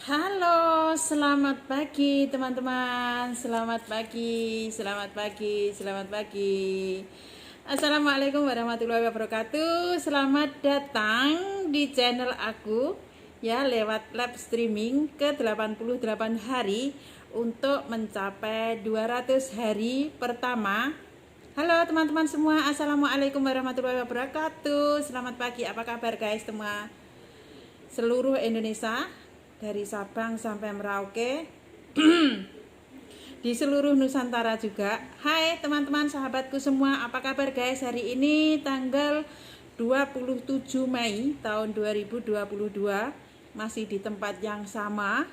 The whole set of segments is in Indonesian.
Halo, selamat pagi teman-teman. Selamat pagi, selamat pagi, selamat pagi. Assalamualaikum warahmatullahi wabarakatuh. Selamat datang di channel aku ya lewat live streaming ke 88 hari untuk mencapai 200 hari pertama. Halo teman-teman semua, Assalamualaikum warahmatullahi wabarakatuh. Selamat pagi, apa kabar guys semua? Seluruh Indonesia dari Sabang sampai Merauke di seluruh Nusantara juga. Hai teman-teman sahabatku semua, apa kabar guys? Hari ini tanggal 27 Mei tahun 2022, masih di tempat yang sama.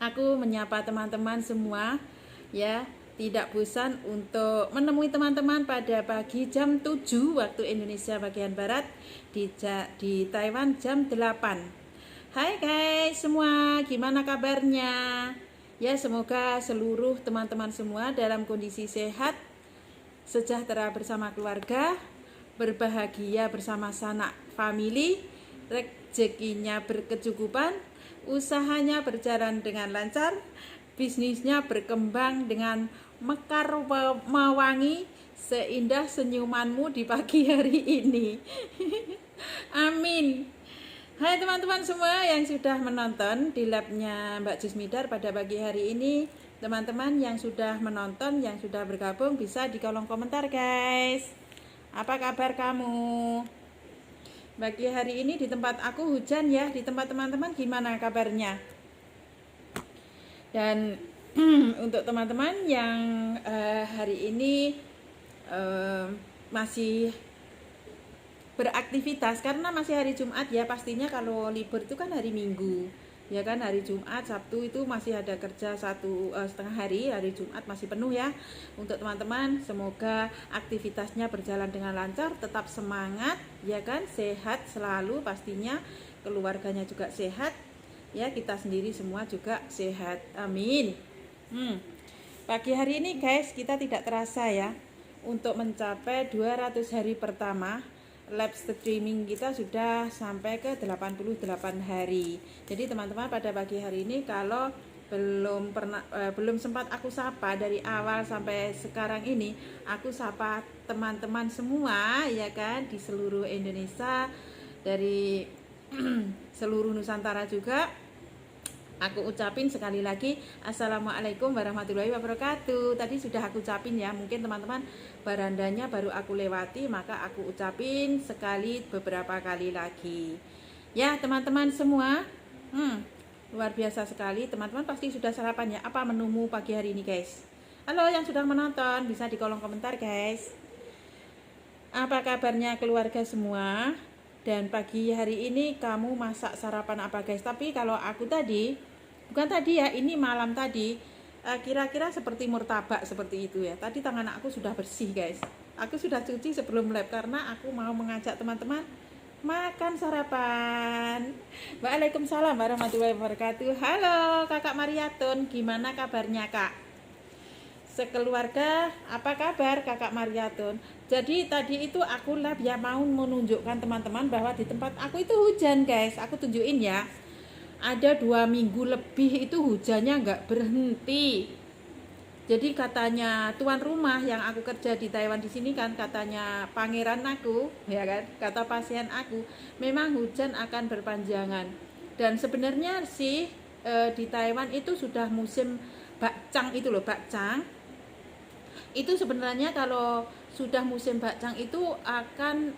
Aku menyapa teman-teman semua ya, tidak bosan untuk menemui teman-teman pada pagi jam 7 waktu Indonesia bagian Barat, di Taiwan jam 8. Hai guys semua, gimana kabarnya? Ya semoga seluruh teman-teman semua dalam kondisi sehat, sejahtera bersama keluarga, berbahagia bersama sanak famili, rezekinya berkecukupan, usahanya berjalan dengan lancar, bisnisnya berkembang dengan mekar mewangi, seindah senyumanmu di pagi hari ini. Amin. Hai teman-teman semua yang sudah menonton di labnya Mbak Jusmidar pada pagi hari ini. Teman-teman yang sudah menonton, yang sudah bergabung bisa di kolom komentar guys. Apa kabar kamu? Pagi hari ini di tempat aku hujan ya. Di tempat teman-teman gimana kabarnya? Dan untuk teman-teman yang hari ini masih beraktivitas karena masih hari Jumat ya, pastinya kalau libur itu kan hari Minggu ya kan, hari Jumat Sabtu itu masih ada kerja setengah hari, hari Jumat masih penuh ya. Untuk teman-teman semoga aktivitasnya berjalan dengan lancar, tetap semangat ya kan, sehat selalu pastinya, keluarganya juga sehat ya, kita sendiri semua juga sehat, amin. Pagi hari ini guys, kita tidak terasa ya untuk mencapai 200 hari pertama. Live streaming kita sudah sampai ke 88 hari. Jadi teman-teman pada pagi hari ini kalau belum sempat aku sapa dari awal sampai sekarang ini, aku sapa teman-teman semua ya kan, di seluruh Indonesia, dari seluruh Nusantara juga. Aku ucapin sekali lagi Assalamualaikum warahmatullahi wabarakatuh. Tadi sudah aku ucapin ya, mungkin teman-teman barandanya baru aku lewati, maka aku ucapin sekali beberapa kali lagi. Ya teman-teman semua, luar biasa sekali. Teman-teman pasti sudah sarapan ya. Apa menumu pagi hari ini guys? Halo yang sudah menonton, bisa di kolom komentar guys. Apa kabarnya keluarga semua? Dan pagi hari ini kamu masak sarapan apa guys? Tapi kalau aku tadi, bukan tadi ya, ini malam tadi, kira-kira seperti murtabak seperti itu ya. Tadi tangan aku sudah bersih guys, aku sudah cuci sebelum live karena aku mau mengajak teman-teman makan sarapan. Waalaikumsalam warahmatullahi wabarakatuh. Halo kakak Mariatun, gimana kabarnya kak? Sekeluarga apa kabar kakak Mariatun? Jadi tadi itu aku live ya, mau menunjukkan teman-teman bahwa di tempat aku itu hujan guys. Aku tunjukin ya, ada 2 minggu lebih itu hujannya nggak berhenti. Jadi katanya tuan rumah yang aku kerja di Taiwan di sini kan, katanya pangeran aku ya kan, kata pasien aku, memang hujan akan berpanjangan. Dan sebenarnya sih di Taiwan itu sudah musim bakcang itu loh, bakcang itu sebenarnya kalau sudah musim bakcang itu akan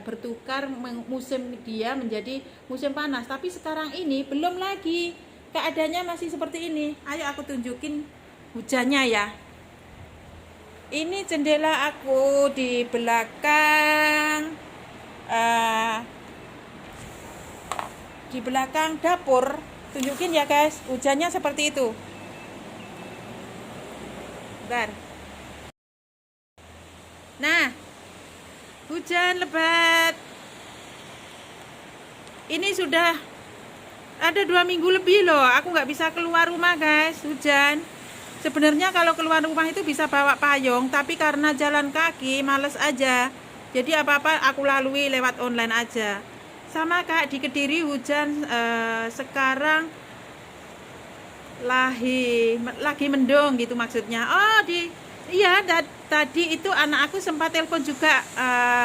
bertukar musim dia menjadi musim panas. Tapi sekarang ini belum lagi, keadaannya masih seperti ini. Ayo aku tunjukin hujannya ya. Ini jendela aku di belakang, di belakang dapur. Tunjukin ya guys, hujannya seperti itu. Bentar. Nah, hujan lebat. Ini sudah ada 2 minggu lebih loh, aku nggak bisa keluar rumah guys, hujan. Sebenarnya kalau keluar rumah itu bisa bawa payung, tapi karena jalan kaki males aja, jadi apa-apa aku lalui lewat online aja. Sama Kak, di Kediri hujan sekarang lagi mendung gitu maksudnya. Oh, iya, tadi itu anak aku sempat telepon juga,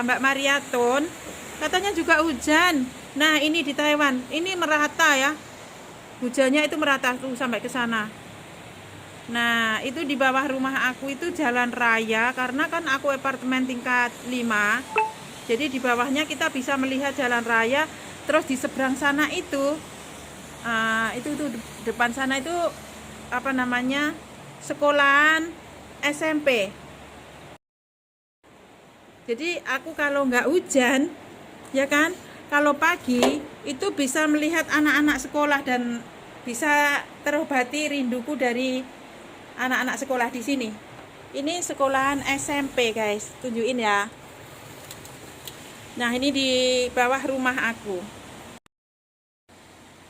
Mbak Mariaton, katanya juga hujan. Nah, ini di Taiwan, ini merata ya. Hujannya itu merata tuh sampai ke sana. Nah, itu di bawah rumah aku itu jalan raya, karena kan aku apartemen tingkat 5. Jadi di bawahnya kita bisa melihat jalan raya. Terus di seberang sana itu depan sana itu apa namanya, sekolahan SMP. Jadi aku kalau nggak hujan, ya kan, kalau pagi itu bisa melihat anak-anak sekolah dan bisa terobati rinduku dari anak-anak sekolah di sini. Ini sekolahan SMP guys, tunjukin ya. Nah, ini di bawah rumah aku.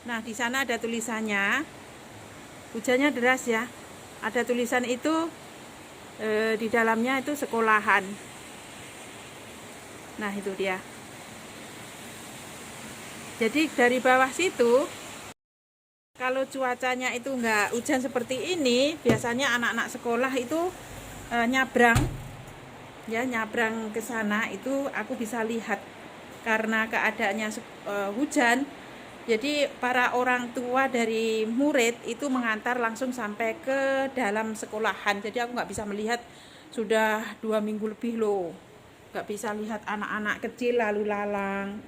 Nah, di sana ada tulisannya. Hujannya deras ya. Ada tulisan itu di dalamnya itu sekolahan. Nah, itu dia. Jadi dari bawah situ, kalau cuacanya itu nggak hujan seperti ini, biasanya anak-anak sekolah itu nyabrang ke sana, itu aku bisa lihat. Karena keadaannya hujan, jadi para orang tua dari murid itu mengantar langsung sampai ke dalam sekolahan. Jadi aku nggak bisa melihat, sudah 2 minggu lebih loh, nggak bisa lihat anak-anak kecil lalu lalang.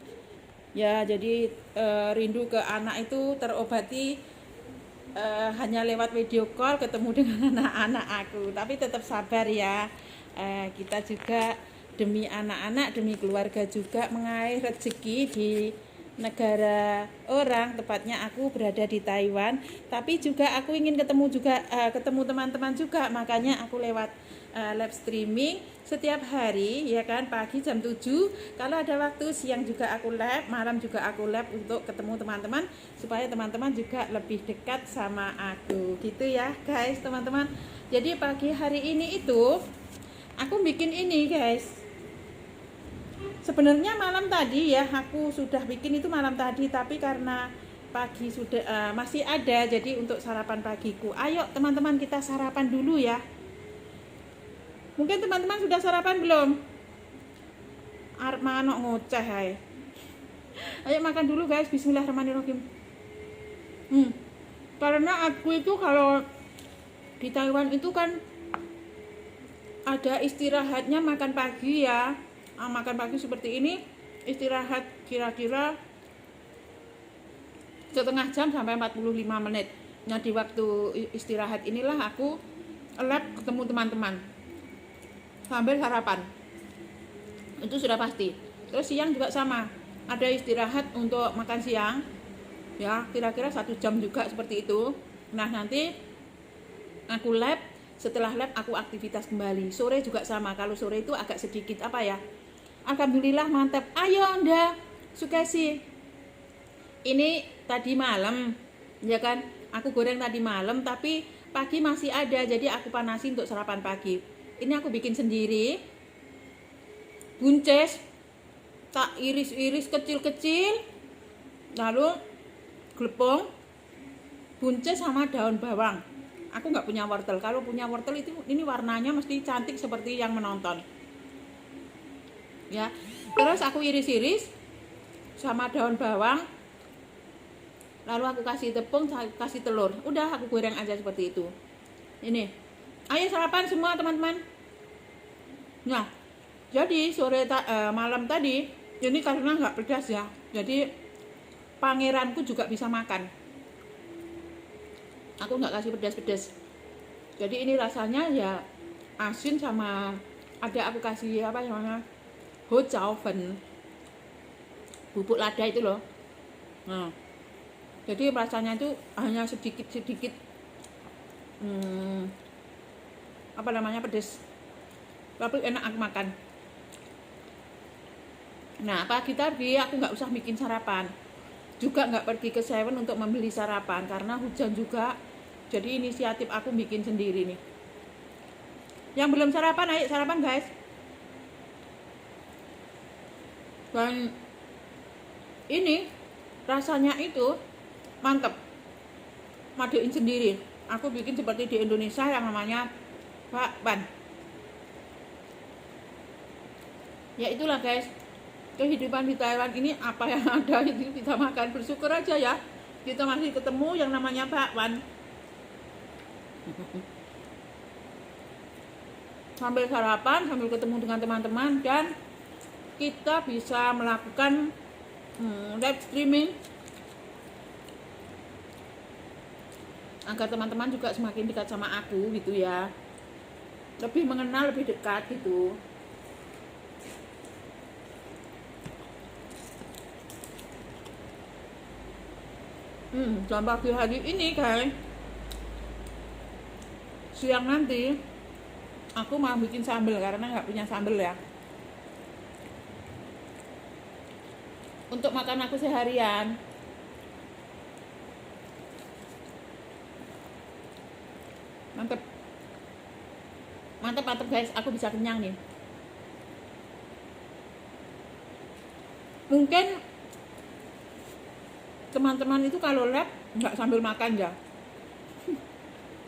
Ya, jadi rindu ke anak itu terobati hanya lewat video call ketemu dengan anak-anak aku. Tapi tetap sabar ya, kita juga demi anak-anak, demi keluarga juga mengaih rezeki di negara orang. Tepatnya aku berada di Taiwan, tapi juga aku ingin ketemu teman-teman juga, makanya aku lewat live streaming setiap hari ya kan, pagi jam 7, kalau ada waktu siang juga aku live, malam juga aku live untuk ketemu teman-teman, supaya teman-teman juga lebih dekat sama aku gitu ya guys, teman-teman. Jadi pagi hari ini itu aku bikin ini guys, sebenarnya malam tadi ya aku sudah bikin itu malam tadi, tapi karena pagi sudah masih ada, jadi untuk sarapan pagiku. Ayo teman-teman, kita sarapan dulu ya. Mungkin teman-teman sudah sarapan belum? Arep manuk ngoceh hai. Ayo makan dulu guys, bismillahirrahmanirrahim. Karena aku itu kalau di Taiwan itu kan ada istirahatnya makan pagi ya. Makan pagi seperti ini, istirahat kira-kira setengah jam sampai 45 menit. Nah, di waktu istirahat inilah aku lab ketemu teman-teman sambil sarapan, itu sudah pasti. Terus siang juga sama, ada istirahat untuk makan siang ya, kira-kira 1 jam juga seperti itu. Nah, nanti aku lab, setelah lab aku aktivitas kembali. Sore juga sama, kalau sore itu agak sedikit apa ya, alhamdulillah mantap. Ayo Anda Sukesi, ini tadi malam ya kan, aku goreng tadi malam, tapi pagi masih ada, jadi aku panasin untuk sarapan pagi. Ini aku bikin sendiri, buncis, tak iris-iris kecil-kecil, lalu glepung, buncis sama daun bawang. Aku nggak punya wortel. Kalau punya wortel itu ini warnanya mesti cantik seperti yang menonton. Ya, terus aku iris-iris sama daun bawang, lalu aku kasih tepung, kasih telur. Udah aku goreng aja seperti itu. Ini, ayo sarapan semua teman-teman. Nah, jadi malam tadi ini karena nggak pedas ya, jadi pangeranku juga bisa makan. Aku nggak kasih pedas-pedas. Jadi ini rasanya ya asin, sama ada aku kasih apa namanya, hocaofen, bubuk lada itu loh. Nah, jadi rasanya itu hanya sedikit-sedikit apa namanya, pedas, tapi enak aku makan. Nah, pagi tadi aku nggak usah bikin sarapan, juga nggak pergi ke Seven untuk membeli sarapan karena hujan juga. Jadi inisiatif aku bikin sendiri nih. Yang belum sarapan, ayo sarapan guys. Dan Ini rasanya itu mantep, maduin sendiri. Aku bikin seperti di Indonesia yang namanya bakwan. Ya itulah guys, kehidupan di Taiwan ini apa yang ada itu kita makan, bersyukur aja ya. Kita masih ketemu yang namanya bakwan. Sambil sarapan, sambil ketemu dengan teman-teman, dan kita bisa melakukan live streaming agar teman-teman juga semakin dekat sama aku gitu ya, lebih mengenal, lebih dekat gitu. Jam pagi hari ini guys, siang nanti aku mau bikin sambal karena nggak punya sambal ya, untuk makan aku seharian. Mantep, mantep, mantep guys, aku bisa kenyang nih. Mungkin teman-teman itu kalau lab nggak sambil makan ya.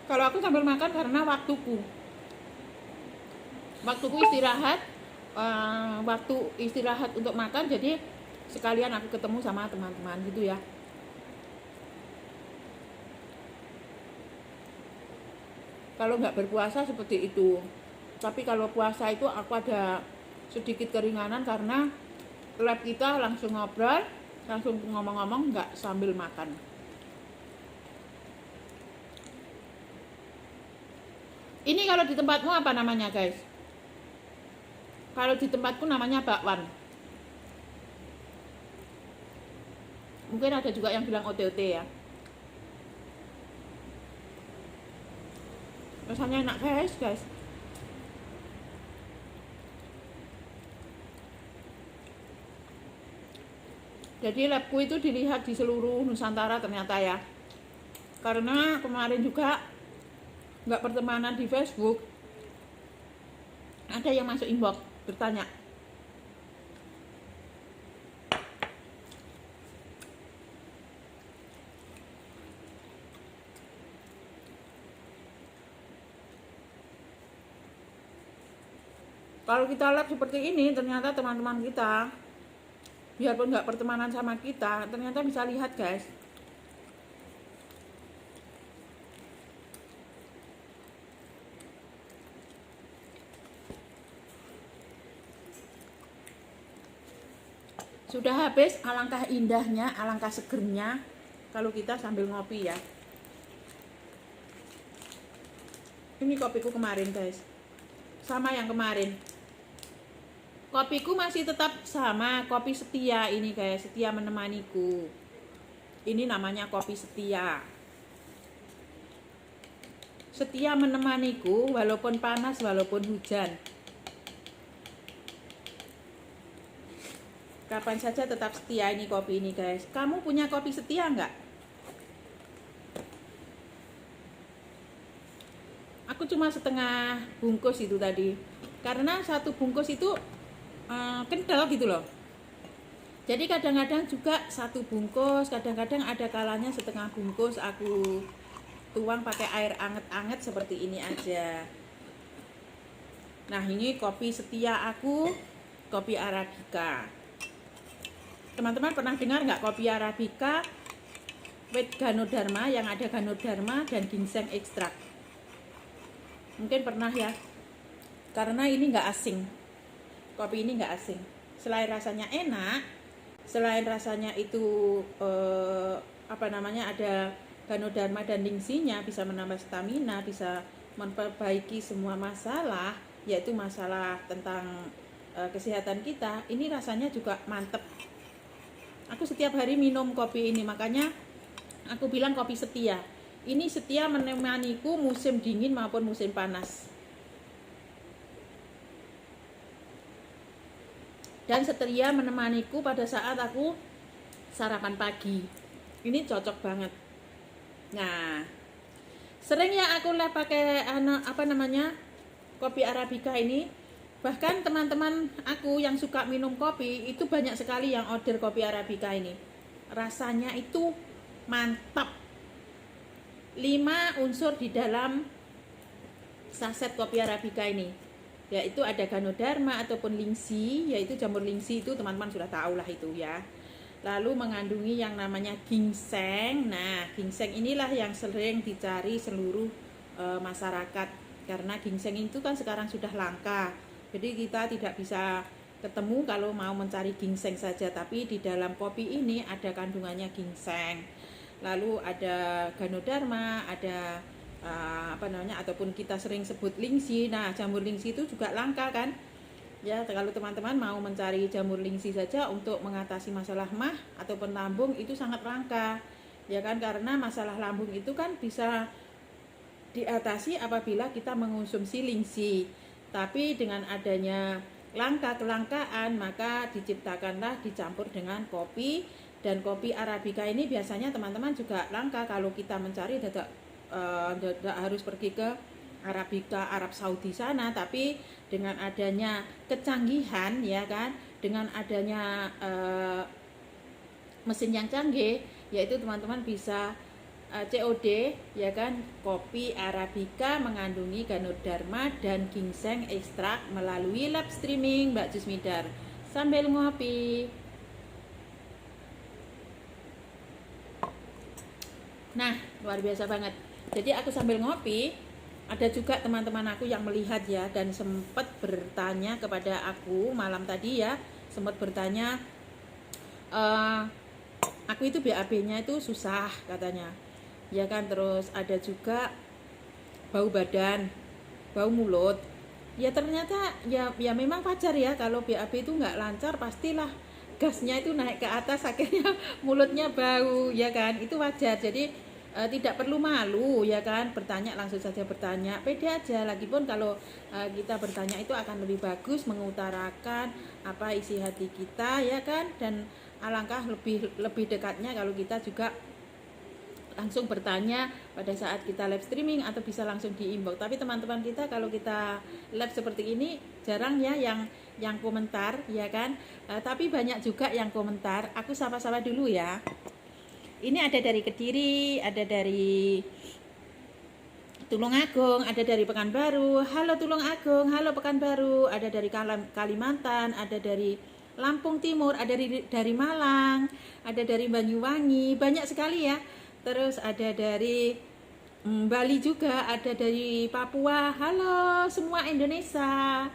Kalau aku sambil makan karena waktuku istirahat, waktu istirahat untuk makan, jadi sekalian aku ketemu sama teman-teman gitu ya. Kalau nggak berpuasa seperti itu, tapi kalau puasa itu aku ada sedikit keringanan karena lab kita langsung ngobrol, langsung ngomong-ngomong, nggak sambil makan. Ini kalau di tempatmu apa namanya guys? Kalau di tempatku namanya bakwan. Mungkin ada juga yang bilang ote-ote ya. Rasanya enak guys. Jadi labku itu dilihat di seluruh Nusantara ternyata ya. Karena kemarin juga nggak pertemanan di Facebook, ada yang masuk inbox bertanya, kalau kita lab seperti ini, ternyata teman-teman kita, biarpun nggak pertemanan sama kita, ternyata bisa lihat guys. Sudah habis, alangkah indahnya, alangkah segernya kalau kita sambil ngopi ya. Ini kopiku kemarin guys, sama yang kemarin. Kopiku masih tetap sama, kopi setia ini guys, setia menemaniku. Ini namanya kopi setia. Setia menemaniku walaupun panas, walaupun hujan. Kapan saja tetap setia ini kopi ini guys. Kamu punya kopi setia nggak? Aku cuma setengah bungkus itu tadi, karena satu bungkus itu kental gitu loh. Jadi kadang-kadang juga satu bungkus, kadang-kadang ada kalanya setengah bungkus aku tuang pakai air anget-anget seperti ini aja. Nah ini kopi setia aku, kopi Arabica. Teman-teman pernah dengar nggak kopi Arabica with Ganoderma, yang ada Ganoderma dan ginseng ekstrak? Mungkin pernah ya, karena ini nggak asing, kopi ini nggak asing. Selain rasanya enak, selain rasanya itu ada Ganoderma dan ginsengnya, bisa menambah stamina, bisa memperbaiki semua masalah, yaitu masalah tentang kesehatan kita. Ini rasanya juga mantep. Aku setiap hari minum kopi ini, makanya aku bilang kopi setia. Ini setia menemaniku musim dingin maupun musim panas. Dan setia menemaniku pada saat aku sarapan pagi. Ini cocok banget. Nah, sering ya aku pakai kopi Arabica ini Bahkan teman-teman aku yang suka minum kopi itu banyak sekali yang order kopi Arabica ini. Rasanya itu mantap. 5 unsur di dalam saset kopi Arabica ini, yaitu ada Ganoderma ataupun lingsi, yaitu jamur lingsi itu teman-teman sudah tahu lah itu ya. Lalu mengandungi yang namanya ginseng. Nah, ginseng inilah yang sering dicari seluruh masyarakat, karena ginseng itu kan sekarang sudah langka. Jadi kita tidak bisa ketemu kalau mau mencari ginseng saja, tapi di dalam kopi ini ada kandungannya ginseng. Lalu ada Ganoderma, ada ataupun kita sering sebut lingsi. Nah, jamur lingsi itu juga langka kan? Ya, kalau teman-teman mau mencari jamur lingsi saja untuk mengatasi masalah mah ataupun lambung itu sangat langka. Ya kan, karena masalah lambung itu kan bisa diatasi apabila kita mengonsumsi lingsi. Tapi dengan adanya kelangkaan, maka diciptakanlah dicampur dengan kopi. Dan kopi Arabica ini biasanya teman-teman juga langka kalau kita mencari, tidak harus pergi ke Arabica Arab Saudi sana, tapi dengan adanya kecanggihan ya kan, dengan adanya mesin yang canggih, yaitu teman-teman bisa COD ya kan, kopi Arabica mengandungi Ganoderma dan ginseng ekstrak melalui live streaming Mbak Jusmidar sambil ngopi. Nah, luar biasa banget. Jadi aku sambil ngopi, ada juga teman-teman aku yang melihat ya, dan sempat bertanya kepada aku malam tadi ya, sempat bertanya, aku itu BAB-nya itu susah katanya. Ya kan, terus ada juga bau badan, bau mulut. Ya ternyata ya memang wajar ya, kalau BAB itu nggak lancar pastilah gasnya itu naik ke atas, akhirnya mulutnya bau ya kan, itu wajar. Jadi tidak perlu malu ya kan, bertanya langsung saja, bertanya pede aja. Lagipun kalau kita bertanya itu akan lebih bagus, mengutarakan apa isi hati kita ya kan, dan alangkah lebih dekatnya kalau kita juga langsung bertanya pada saat kita live streaming atau bisa langsung di inbox. Tapi teman-teman kita kalau kita live seperti ini jarang ya yang komentar ya kan, tapi banyak juga yang komentar. Aku sapa-sapa dulu ya. Ini ada dari Kediri, ada dari Tulungagung, ada dari Pekanbaru. Halo Tulungagung, halo Pekanbaru. Ada dari Kalimantan, ada dari Lampung Timur, ada dari Malang, ada dari Banyuwangi, banyak sekali ya. Terus ada dari Bali juga, ada dari Papua. Halo semua Indonesia.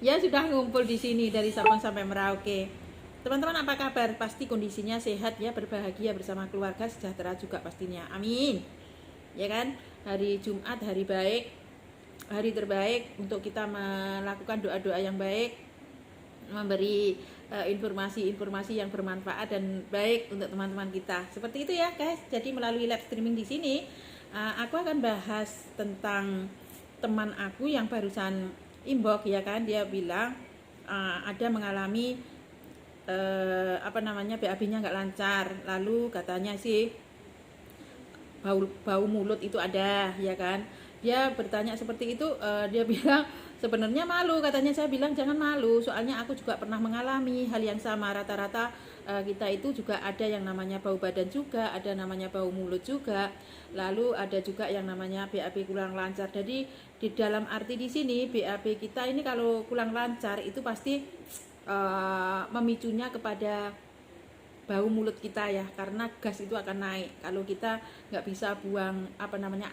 Ya sudah ngumpul di sini dari Sabang sampai Merauke. Teman-teman apa kabar? Pasti kondisinya sehat ya, berbahagia bersama keluarga, sejahtera juga pastinya. Amin. Ya kan? Hari Jumat, hari baik, hari terbaik untuk kita melakukan doa-doa yang baik, memberi informasi-informasi yang bermanfaat dan baik untuk teman-teman kita. Seperti itu ya guys. Jadi melalui live streaming di sini, aku akan bahas tentang teman aku yang barusan inbox ya kan. Dia bilang ada mengalami BAB-nya nggak lancar. Lalu katanya sih bau mulut itu ada ya kan. Dia bertanya seperti itu, dia bilang sebenarnya malu katanya. Saya bilang jangan malu, soalnya aku juga pernah mengalami hal yang sama. Rata-rata kita itu juga ada yang namanya bau badan juga, ada namanya bau mulut juga, lalu ada juga yang namanya BAB kurang lancar. Jadi di dalam arti di sini BAB kita ini kalau kurang lancar itu pasti memicunya kepada bau mulut kita ya, karena gas itu akan naik kalau kita nggak bisa buang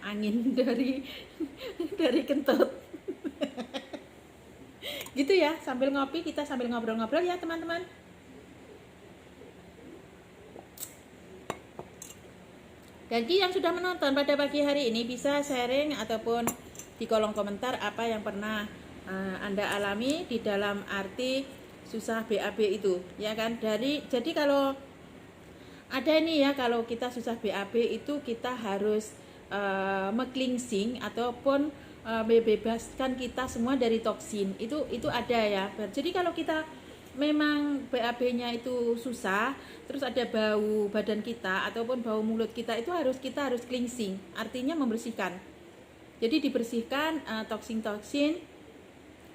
angin dari kentut. Gitu ya, sambil ngopi kita sambil ngobrol-ngobrol ya teman-teman. Jadi yang sudah menonton pada pagi hari ini bisa sharing ataupun di kolom komentar apa yang pernah Anda alami di dalam arti susah BAB itu ya kan. Jadi kalau ada ini ya, kalau kita susah BAB itu kita harus me-cleansing ataupun membebaskan kita semua dari toksin. Itu ada ya. Jadi kalau kita memang BAB-nya itu susah, terus ada bau badan kita ataupun bau mulut kita, itu kita harus cleansing, artinya membersihkan. Jadi dibersihkan toksin-toksin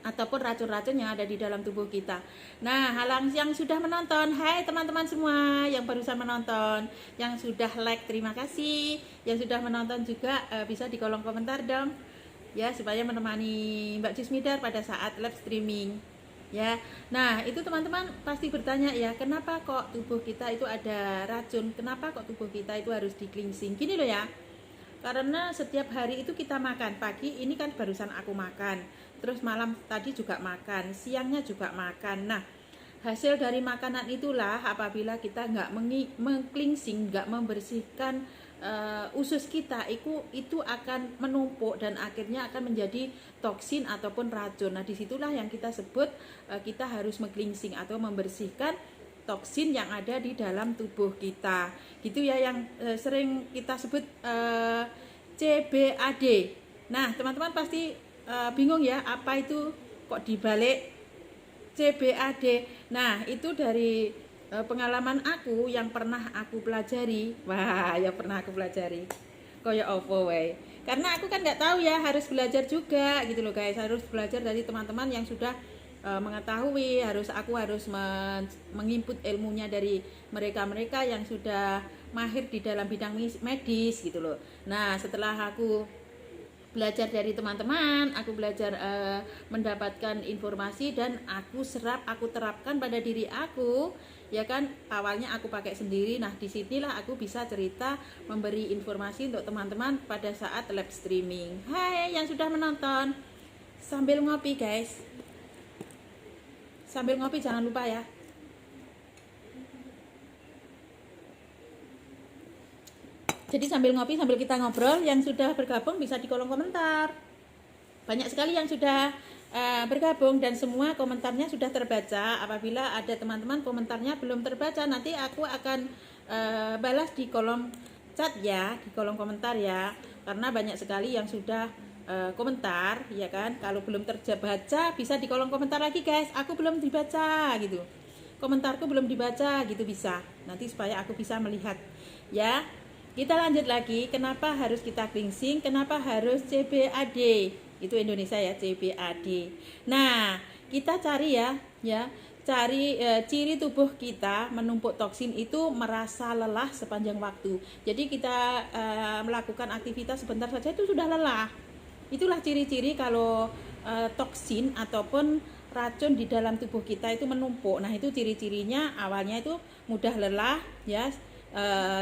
ataupun racun-racun yang ada di dalam tubuh kita. Nah, yang sudah menonton, hai teman-teman semua yang barusan menonton, yang sudah like terima kasih, yang sudah menonton juga bisa di kolom komentar dong, ya supaya menemani Mbak Jusmidar pada saat live streaming. Ya, nah itu teman-teman pasti bertanya ya, kenapa kok tubuh kita itu ada racun? Kenapa kok tubuh kita itu harus di cleansing? Gini loh ya, karena setiap hari itu kita makan. Pagi ini kan barusan aku makan, terus malam tadi juga makan, siangnya juga makan. Nah, hasil dari makanan itulah apabila kita nggak meng-cleansing, nggak membersihkan usus kita, itu akan menumpuk dan akhirnya akan menjadi toksin ataupun racun. Nah, disitulah yang kita sebut kita harus meng-cleansing atau membersihkan toksin yang ada di dalam tubuh kita, gitu ya, yang sering kita sebut CBAD. Nah, teman-teman pasti bingung ya, apa itu kok dibalik CBAD. Nah, itu dari pengalaman aku yang pernah aku pelajari. Wah, ya pernah aku pelajari. Koyo opo wae. Karena aku kan nggak tahu ya, harus belajar juga gitu loh guys. Harus belajar dari teman-teman yang sudah mengetahui, aku harus menginput ilmunya dari mereka-mereka yang sudah mahir di dalam bidang medis gitu loh. Nah, setelah aku belajar dari teman-teman, aku belajar mendapatkan informasi dan aku terapkan pada diri aku, ya kan. Awalnya aku pakai sendiri. Nah, disinilah aku bisa cerita, memberi informasi untuk teman-teman pada saat live streaming. Hai yang sudah menonton, sambil ngopi guys, sambil ngopi jangan lupa ya. Jadi sambil ngopi, sambil kita ngobrol, yang sudah bergabung bisa di kolom komentar. Banyak sekali yang sudah bergabung dan semua komentarnya sudah terbaca. Apabila ada teman-teman komentarnya belum terbaca, nanti aku akan balas di kolom chat ya, di kolom komentar ya. Karena banyak sekali yang sudah komentar, ya kan. Kalau belum terbaca bisa di kolom komentar lagi guys. Aku belum dibaca gitu. Komentarku belum dibaca gitu bisa. Nanti supaya aku bisa melihat ya. Kita lanjut lagi, kenapa harus kita cleansing, kenapa harus CBAD, itu Indonesia ya, CBAD. Nah, kita cari cari ciri tubuh kita menumpuk toksin itu merasa lelah sepanjang waktu. Jadi kita melakukan aktivitas sebentar saja itu sudah lelah. Itulah ciri-ciri kalau toksin ataupun racun di dalam tubuh kita itu menumpuk. Nah, itu ciri-cirinya awalnya itu mudah lelah ya.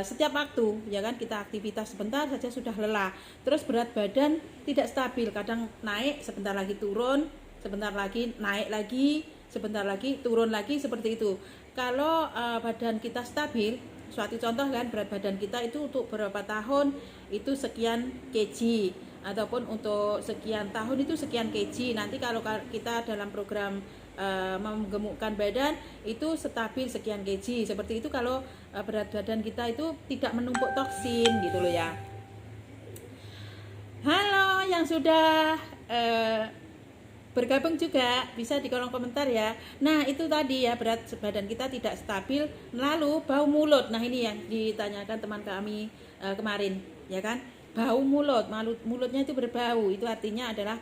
Setiap waktu ya kan, kita aktivitas sebentar saja sudah lelah. Terus berat badan tidak stabil, kadang naik sebentar lagi turun, sebentar lagi naik lagi, sebentar lagi turun lagi, seperti itu. Kalau badan kita stabil, suatu contoh kan, berat badan kita itu untuk berapa tahun itu sekian kg, ataupun untuk sekian tahun itu sekian kg. Nanti kalau kita dalam program menggemukkan badan itu stabil sekian kg, seperti itu kalau berat badan kita itu tidak menumpuk toksin gitu loh ya. Halo yang sudah bergabung juga bisa di kolom komentar ya. Nah, itu tadi ya, berat badan kita tidak stabil, lalu bau mulut. Nah, ini yang ditanyakan teman kami kemarin ya kan, bau mulutnya itu berbau, itu artinya adalah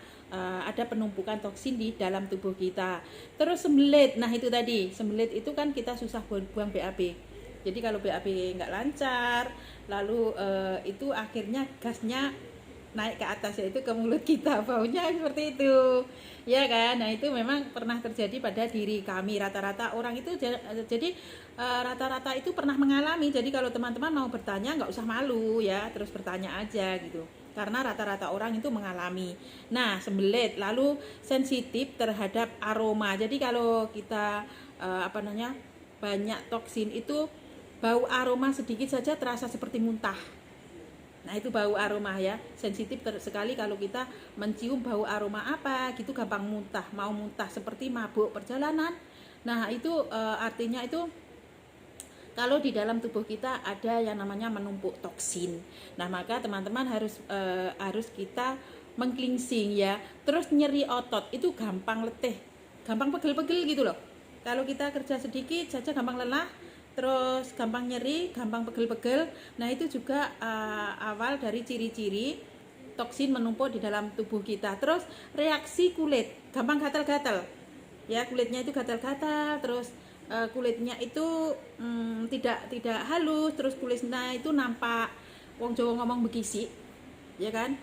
ada penumpukan toksin di dalam tubuh kita. Terus sembelit, nah itu tadi, sembelit itu kan kita susah buang BAB. Jadi kalau BAB nggak lancar, lalu itu akhirnya gasnya naik ke atas, yaitu ke mulut kita, baunya seperti itu ya kan. Nah, itu memang pernah terjadi pada diri kami, rata-rata orang itu. Jadi rata-rata itu pernah mengalami. Jadi kalau teman-teman mau bertanya nggak usah malu ya, terus bertanya aja gitu, karena rata-rata orang itu mengalami. Nah, sembelit, lalu sensitif terhadap aroma. Jadi kalau kita banyak toksin itu, bau aroma sedikit saja terasa seperti muntah. Nah, itu bau aroma ya, sensitif sekali kalau kita mencium bau aroma apa gitu, gampang muntah, mau muntah seperti mabuk perjalanan. Nah, itu artinya itu kalau di dalam tubuh kita ada yang namanya menumpuk toksin. Nah, maka teman-teman harus kita meng-cleansing ya. Terus nyeri otot itu gampang letih, gampang pegel-pegel gitu loh. Kalau kita kerja sedikit saja gampang lelah, terus gampang nyeri, gampang pegel-pegel. Nah, itu juga awal dari ciri-ciri toksin menumpuk di dalam tubuh kita. Terus reaksi kulit, gampang gatal-gatal. Ya, kulitnya itu gatal-gatal, terus kulitnya itu tidak halus, terus kulitnya itu nampak wong Jawa ngomong bekisik, ya kan?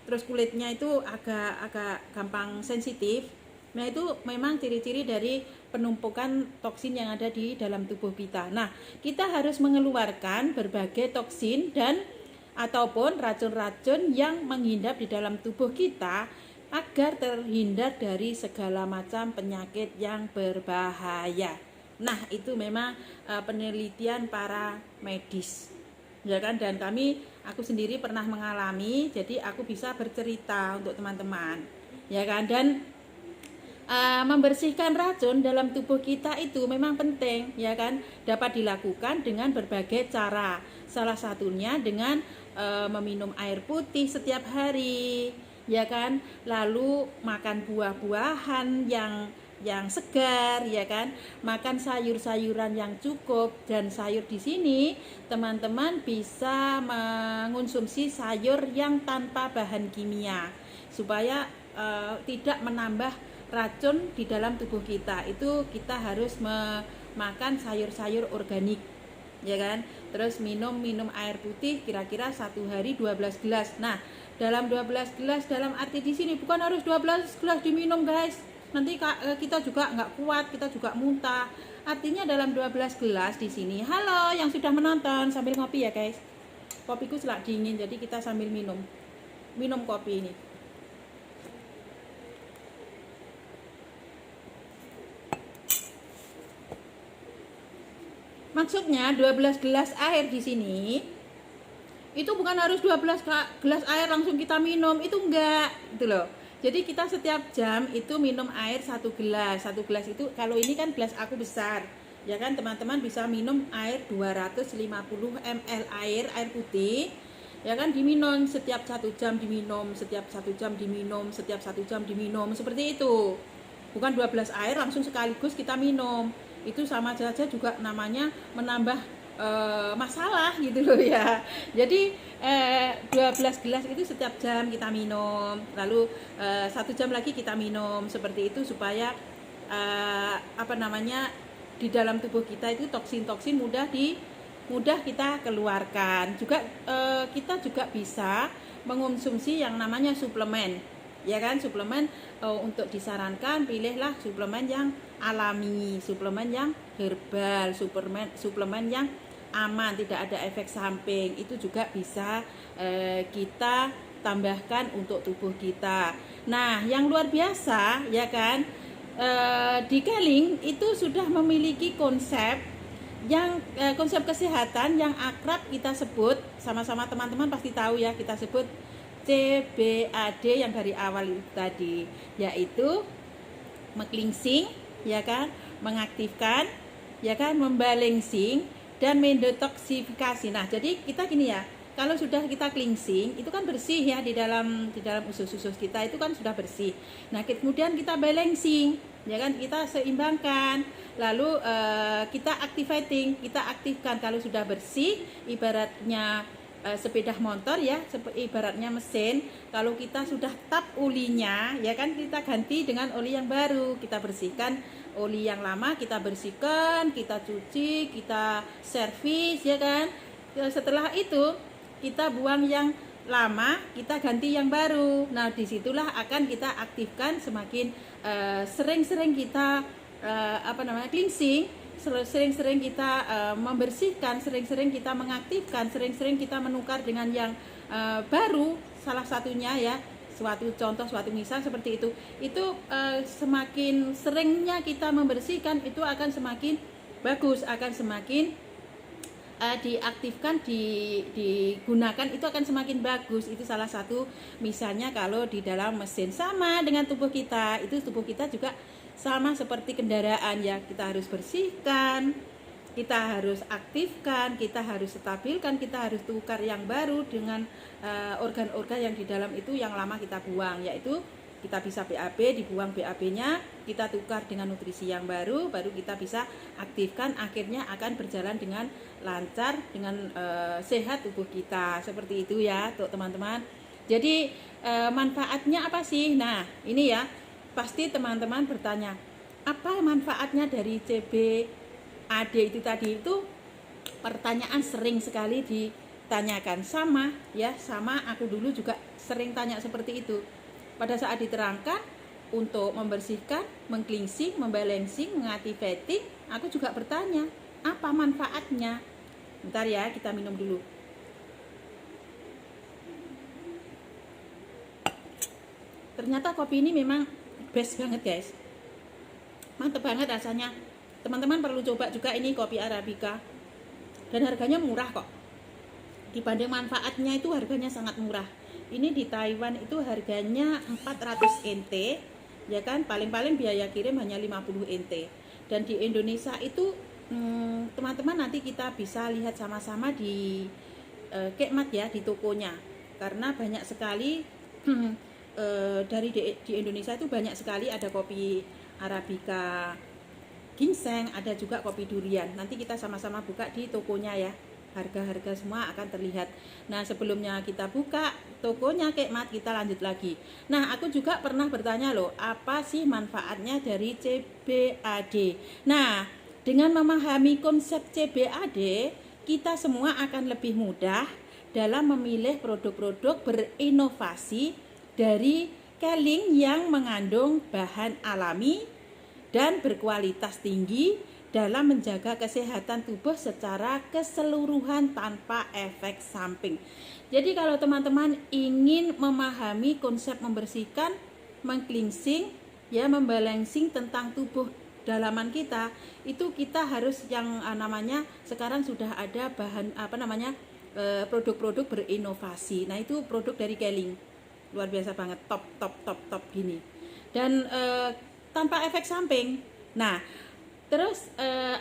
Terus kulitnya itu agak gampang sensitif. Nah, itu memang ciri-ciri dari penumpukan toksin yang ada di dalam tubuh kita. Nah, kita harus mengeluarkan berbagai toksin dan ataupun racun-racun yang menghindap di dalam tubuh kita agar terhindar dari segala macam penyakit yang berbahaya. Nah, itu memang penelitian para medis. Ya kan, dan aku sendiri pernah mengalami, jadi aku bisa bercerita untuk teman-teman. Ya kan, dan membersihkan racun dalam tubuh kita itu memang penting, ya kan, dapat dilakukan dengan berbagai cara. Salah satunya dengan meminum air putih setiap hari, ya kan, lalu makan buah-buahan yang segar, ya kan, makan sayur-sayuran yang cukup. Dan sayur di sini teman-teman bisa mengonsumsi sayur yang tanpa bahan kimia supaya tidak menambah racun di dalam tubuh kita. Itu kita harus makan sayur-sayur organik, ya kan. Terus minum air putih kira-kira 1 hari 12 gelas. Nah, dalam 12 gelas dalam arti di sini bukan harus 12 gelas diminum, guys. Nanti kita juga nggak kuat, kita juga muntah. Artinya dalam 12 gelas di sini. Halo yang sudah menonton, sambil ngopi ya, guys. Kopiku selak dingin, jadi kita sambil minum kopi ini. Maksudnya 12 gelas air di sini itu bukan harus 12 gelas air langsung kita minum, itu enggak, gitu loh. Jadi kita setiap jam itu minum air 1 gelas. 1 gelas itu, kalau ini kan gelas aku besar, ya kan, teman-teman bisa minum air 250 ml air putih, ya kan, diminum setiap 1 jam, diminum setiap 1 jam, diminum setiap 1 jam, diminum seperti itu. Bukan 12 air langsung sekaligus kita minum. Itu sama saja juga namanya menambah masalah gitu loh ya. Jadi 12 gelas itu setiap jam kita minum, lalu 1 jam lagi kita minum, seperti itu supaya di dalam tubuh kita itu toksin-toksin mudah kita keluarkan. Juga kita juga bisa mengonsumsi yang namanya suplemen, ya kan. Suplemen untuk disarankan pilihlah suplemen yang alami, suplemen yang herbal, suplemen yang aman, tidak ada efek samping. Itu juga bisa kita tambahkan untuk tubuh kita. Nah, yang luar biasa, ya kan, di Keling itu sudah memiliki konsep kesehatan yang akrab kita sebut, sama-sama teman-teman pasti tahu ya, kita sebut CBAD yang dari awal itu tadi, yaitu mengcleansing, ya kan, mengaktifkan, ya kan, membalancing, dan mendetoksifikasi. Nah, jadi kita gini ya, kalau sudah kita cleansing itu kan bersih ya, di dalam usus-usus kita itu kan sudah bersih. Nah, kemudian kita balancing, ya kan, kita seimbangkan, lalu kita aktifkan. Kalau sudah bersih, ibaratnya sepeda motor ya, ibaratnya mesin. Kalau kita sudah tap olinya, ya kan, kita ganti dengan oli yang baru. Kita bersihkan oli yang lama, kita bersihkan, kita cuci, kita servis, ya kan. Setelah itu kita buang yang lama, kita ganti yang baru. Nah, disitulah akan kita aktifkan. Semakin sering-sering kita cleansing, sering-sering kita membersihkan, sering-sering kita mengaktifkan, sering-sering kita menukar dengan yang baru. Salah satunya ya, suatu misal seperti itu semakin seringnya kita membersihkan, itu akan semakin bagus, akan semakin diaktifkan, digunakan, itu akan semakin bagus. Itu salah satu misalnya kalau di dalam mesin. Sama dengan tubuh kita, itu tubuh kita juga sama seperti kendaraan ya, kita harus bersihkan, kita harus aktifkan, kita harus stabilkan, kita harus tukar yang baru dengan organ-organ yang di dalam itu yang lama kita buang, yaitu kita bisa BAB, dibuang BAB-nya, kita tukar dengan nutrisi yang baru kita bisa aktifkan, akhirnya akan berjalan dengan lancar, dengan sehat tubuh kita. Seperti itu ya, teman-teman. Jadi manfaatnya apa sih? Nah, ini ya, pasti teman-teman bertanya, apa manfaatnya dari CBAD itu tadi? Itu pertanyaan sering sekali ditanyakan. Sama ya, sama aku dulu juga sering tanya seperti itu. Pada saat diterangkan untuk membersihkan, meng-cleansing, membalancing, mengactivating, aku juga bertanya, apa manfaatnya? Bentar ya, kita minum dulu. Ternyata kopi ini memang best banget guys, mantep banget rasanya. Teman-teman perlu coba juga ini kopi Arabica, dan harganya murah kok. Dibanding manfaatnya itu harganya sangat murah. Ini di Taiwan itu harganya 400 NT, ya kan, paling-paling biaya kirim hanya 50 NT. Dan di Indonesia itu teman-teman nanti kita bisa lihat sama-sama di Kekmat ya, di tokonya, karena banyak sekali di Indonesia itu banyak sekali ada kopi Arabica ginseng, ada juga kopi durian. Nanti kita sama-sama buka di tokonya ya. Harga-harga semua akan terlihat. Nah, sebelumnya kita buka tokonya Kekmat, kita lanjut lagi. Nah, aku juga pernah bertanya loh, apa sih manfaatnya dari CBAD? Nah, dengan memahami konsep CBAD, kita semua akan lebih mudah dalam memilih produk-produk berinovasi dari keling yang mengandung bahan alami dan berkualitas tinggi dalam menjaga kesehatan tubuh secara keseluruhan tanpa efek samping. Jadi kalau teman-teman ingin memahami konsep membersihkan, meng-cleansing, ya, membalancing tentang tubuh dalaman kita, itu kita harus yang namanya sekarang sudah ada bahan produk-produk berinovasi. Nah, itu produk dari keling. Luar biasa banget, top gini. Dan tanpa efek samping. Nah, terus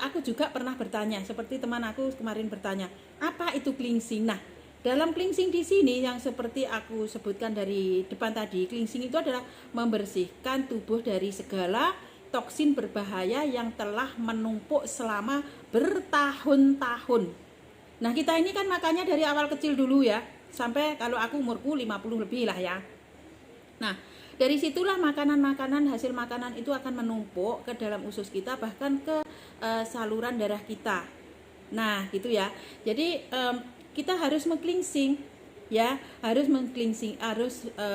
aku juga pernah bertanya, seperti teman aku kemarin bertanya, apa itu cleansing? Nah, dalam cleansing di sini yang seperti aku sebutkan dari depan tadi, cleansing itu adalah membersihkan tubuh dari segala toksin berbahaya yang telah menumpuk selama bertahun-tahun. Nah, kita ini kan makannya dari awal kecil dulu ya, sampai kalau aku umurku 50 lebih lah ya. Nah, dari situlah makanan-makanan, hasil makanan itu akan menumpuk ke dalam usus kita, bahkan ke saluran darah kita. Nah, gitu ya. Jadi kita harus meng-cleansing, ya, harus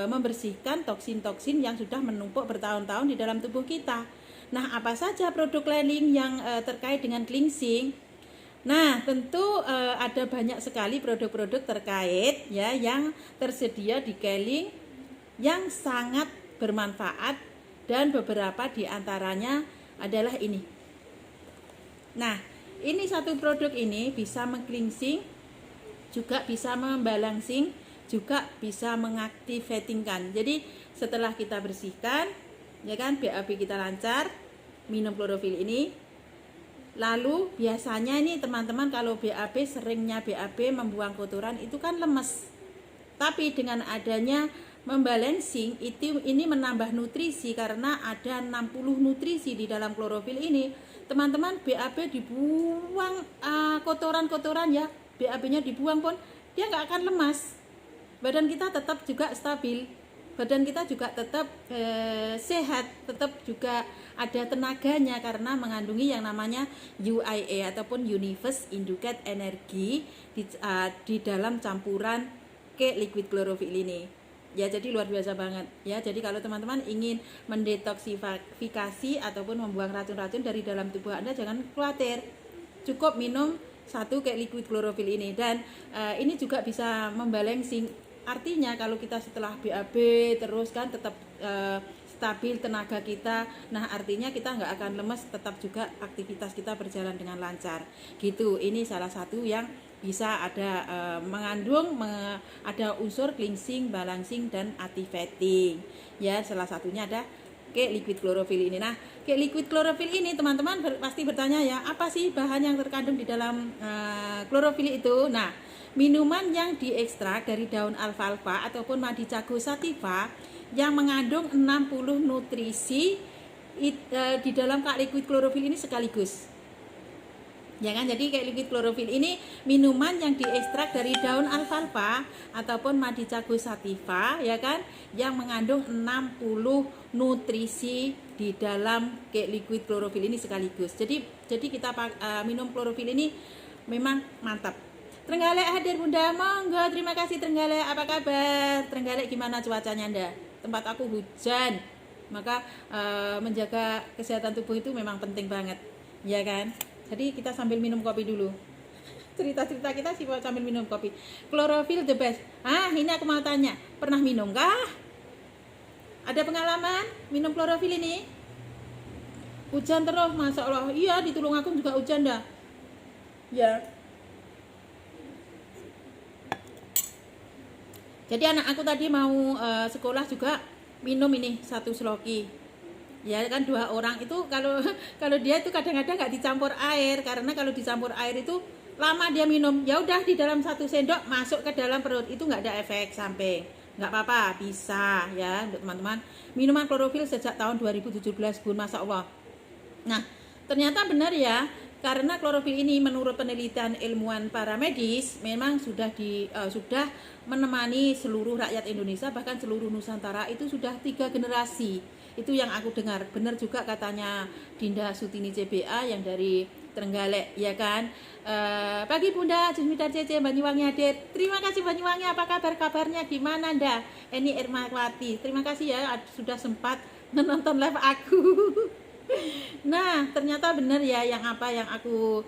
membersihkan toksin-toksin yang sudah menumpuk bertahun-tahun di dalam tubuh kita. Nah, apa saja produk keling yang terkait dengan cleansing? Nah, tentu ada banyak sekali produk-produk terkait ya yang tersedia di keling yang sangat bermanfaat, dan beberapa di antaranya adalah ini. Nah, ini satu produk ini bisa meng-cleansing, juga bisa membalancing, juga bisa mengaktivatingkan. Jadi setelah kita bersihkan, ya kan, BAB kita lancar, minum klorofil ini. Lalu biasanya ini teman-teman kalau seringnya BAB membuang kotoran itu kan lemes. Tapi dengan adanya membalancing ini menambah nutrisi, karena ada 60 nutrisi di dalam klorofil ini. Teman-teman, BAB dibuang kotoran-kotoran ya, BAB-nya dibuang pun dia nggak akan lemas. Badan kita tetap juga stabil, badan kita juga tetap sehat, tetap juga ada tenaganya karena mengandungi yang namanya UIA ataupun Universe Induced Energy di dalam campuran ke liquid klorofil ini. Ya, jadi luar biasa banget ya. Jadi kalau teman-teman ingin mendetoksifikasi ataupun membuang racun-racun dari dalam tubuh Anda, jangan khawatir, cukup minum satu kayak liquid klorofil ini. Dan ini juga bisa membalancing, artinya kalau kita setelah BAB terus kan tetap stabil tenaga kita. Nah, artinya kita nggak akan lemes, tetap juga aktivitas kita berjalan dengan lancar gitu. Ini salah satu yang bisa ada mengandung ada unsur cleansing, balancing, dan activating ya. Salah satunya ada liquid klorofil ini. Nah, liquid klorofil ini teman-teman pasti bertanya ya, apa sih bahan yang terkandung di dalam klorofil itu? Nah, minuman yang diekstrak dari daun alfalfa ataupun Madicago sativa yang mengandung 60 nutrisi di dalam liquid klorofil ini sekaligus. Ya kan, jadi kayak liquid klorofil ini minuman yang diekstrak dari daun alfalfa ataupun Madicago sativa, ya kan, yang mengandung 60 nutrisi di dalam kayak liquid klorofil ini sekaligus. Jadi kita minum klorofil ini memang mantap. Trenggalek hadir Bunda, monggo, terima kasih Trenggalek. Apa kabar Trenggalek, gimana cuacanya Anda? Tempat aku hujan, maka menjaga kesehatan tubuh itu memang penting banget, ya kan. Jadi kita sambil minum kopi dulu. Cerita-cerita kita sih sambil minum kopi. Klorofil the best. Ini aku mau tanya, pernah minum kah? Ada pengalaman minum klorofil ini? Hujan terus, Masya Allah. Iya, di Tulungagung juga hujan dah. Ya. Jadi anak aku tadi mau sekolah juga minum ini 1 sloki. Ya kan 2 orang itu kalau dia itu kadang-kadang nggak dicampur air, karena kalau dicampur air itu lama dia minum. Ya udah di dalam 1 sendok masuk ke dalam perut, itu nggak ada efek samping, nggak apa-apa, bisa ya untuk teman-teman. Minuman klorofil sejak tahun 2017 Bun, Masya Allah. Nah ternyata benar ya, karena klorofil ini menurut penelitian ilmuwan para medis memang sudah menemani seluruh rakyat Indonesia, bahkan seluruh Nusantara itu sudah 3 generasi. Itu yang aku dengar. Benar juga katanya Dinda Sutini CBA yang dari Trenggalek, ya kan. Pagi Bunda, Jusmidar CC Banyuwangi hadir. Terima kasih Banyuwangi, apa kabarnya, gimana Anda? Ini Irmawati, terima kasih ya sudah sempat menonton live aku. Nah ternyata benar ya yang aku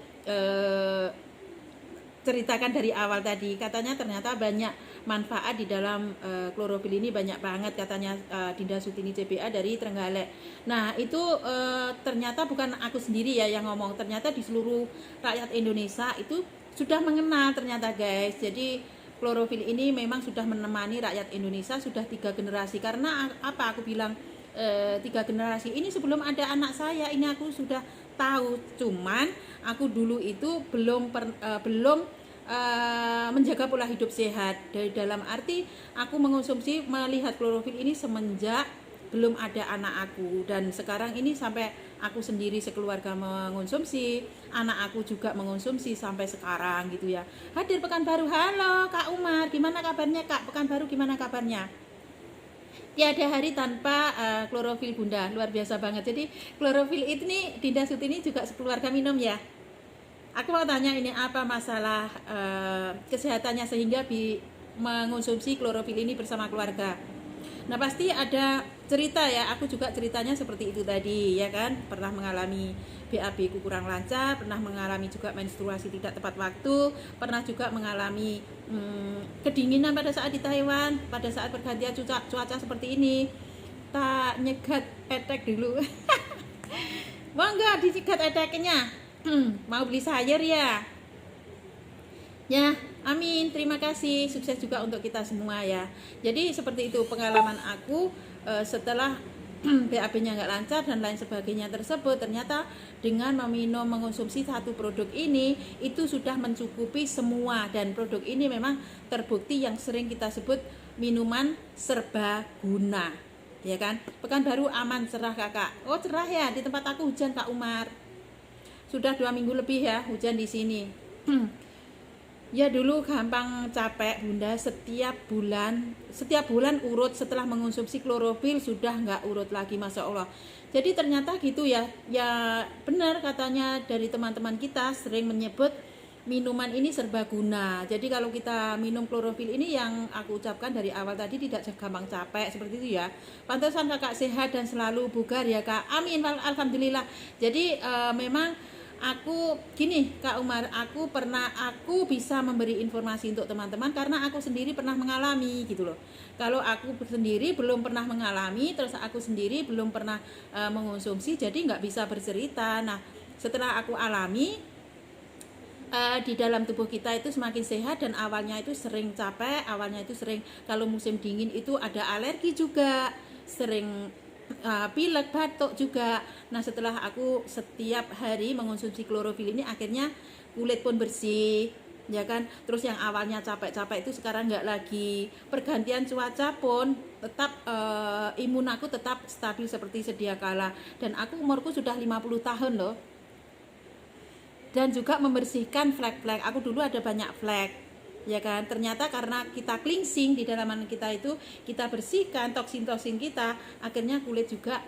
ceritakan dari awal tadi, katanya ternyata banyak manfaat di dalam klorofil ini, banyak banget katanya Dinda Sutini CBA dari Trenggalek. Nah itu ternyata bukan aku sendiri ya yang ngomong, ternyata di seluruh rakyat Indonesia itu sudah mengenal ternyata guys. Jadi klorofil ini memang sudah menemani rakyat Indonesia sudah 3 generasi. Karena apa aku bilang 3 generasi ini, sebelum ada anak saya ini aku sudah tahu, cuman aku dulu itu belum menjaga pola hidup sehat. Dari dalam arti aku melihat klorofil ini semenjak belum ada anak aku, dan sekarang ini sampai aku sendiri sekeluarga mengonsumsi, anak aku juga mengonsumsi sampai sekarang gitu ya. Hadir Pekanbaru, halo Kak Umar, gimana kabarnya Kak? Pekanbaru gimana kabarnya? Tiada hari tanpa klorofil Bunda, luar biasa banget. Jadi klorofil ini Dinda Sutini juga sekeluarga minum ya. Aku mau tanya ini apa masalah kesehatannya sehingga mengonsumsi klorofil ini bersama keluarga. Nah pasti ada cerita ya, aku juga ceritanya seperti itu tadi ya kan. Pernah mengalami BAB ku kurang lancar, pernah mengalami juga menstruasi tidak tepat waktu, pernah juga mengalami kedinginan pada saat di Taiwan, pada saat pergantian cuaca seperti ini. Tak nyegat etek dulu. Mau nggak dicegat eteknya? Mau beli sayur ya? Ya, amin. Terima kasih. Sukses juga untuk kita semua ya. Jadi seperti itu pengalaman aku setelah BAB-nya nggak lancar dan lain sebagainya tersebut, ternyata dengan mengonsumsi 1 produk ini itu sudah mencukupi semua, dan produk ini memang terbukti yang sering kita sebut minuman serbaguna, ya kan. Pekanbaru aman, cerah kakak. Oh cerah ya, di tempat aku hujan Kak Umar. Sudah 2 minggu lebih ya hujan di sini. Ya dulu gampang capek Bunda, setiap bulan urut, setelah mengonsumsi klorofil sudah nggak urut lagi, Masya Allah. Jadi ternyata gitu ya. Ya benar katanya dari teman-teman kita sering menyebut minuman ini serbaguna. Jadi kalau kita minum klorofil ini yang aku ucapkan dari awal tadi, tidak gampang capek seperti itu ya. Pantesan kakak sehat dan selalu bugar ya Kak. Amin, alhamdulillah. Jadi memang aku gini Kak Umar, aku bisa memberi informasi untuk teman-teman karena aku sendiri pernah mengalami gitu loh. Kalau aku sendiri belum pernah mengalami, terus aku sendiri belum pernah mengonsumsi, jadi nggak bisa bercerita. Nah setelah aku alami, di dalam tubuh kita itu semakin sehat, dan awalnya itu sering capek, awalnya itu sering kalau musim dingin itu ada alergi juga, sering pilek, batuk juga. Nah setelah aku setiap hari mengonsumsi klorofil ini, akhirnya kulit pun bersih ya kan. Terus yang awalnya capek-capek itu sekarang nggak lagi. Pergantian cuaca pun tetap imun aku tetap stabil seperti sedia kala, dan aku umurku sudah 50 tahun loh. dan juga membersihkan flek-flek. Aku dulu ada banyak flek, ya kan. Ternyata karena kita cleansing di dalaman kita itu, kita bersihkan toksin-toksin kita, akhirnya kulit juga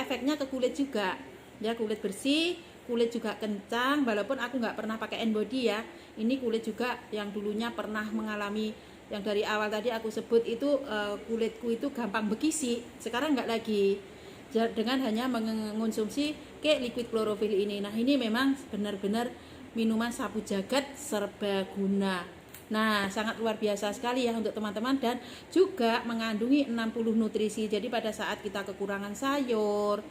efeknya ke kulit juga. Ya, kulit bersih, kulit juga kencang. Walaupun aku nggak pernah pakai N-body ya, ini kulit juga yang dulunya pernah mengalami yang dari awal tadi aku sebut itu, kulitku itu gampang bekisi, sekarang nggak lagi, dengan hanya mengonsumsi ke liquid chlorophyll ini. Nah, ini memang benar-benar minuman sapu jagat serbaguna. Nah, sangat luar biasa sekali ya untuk teman-teman, dan juga mengandungi 60 nutrisi. Jadi pada saat kita kekurangan sayur,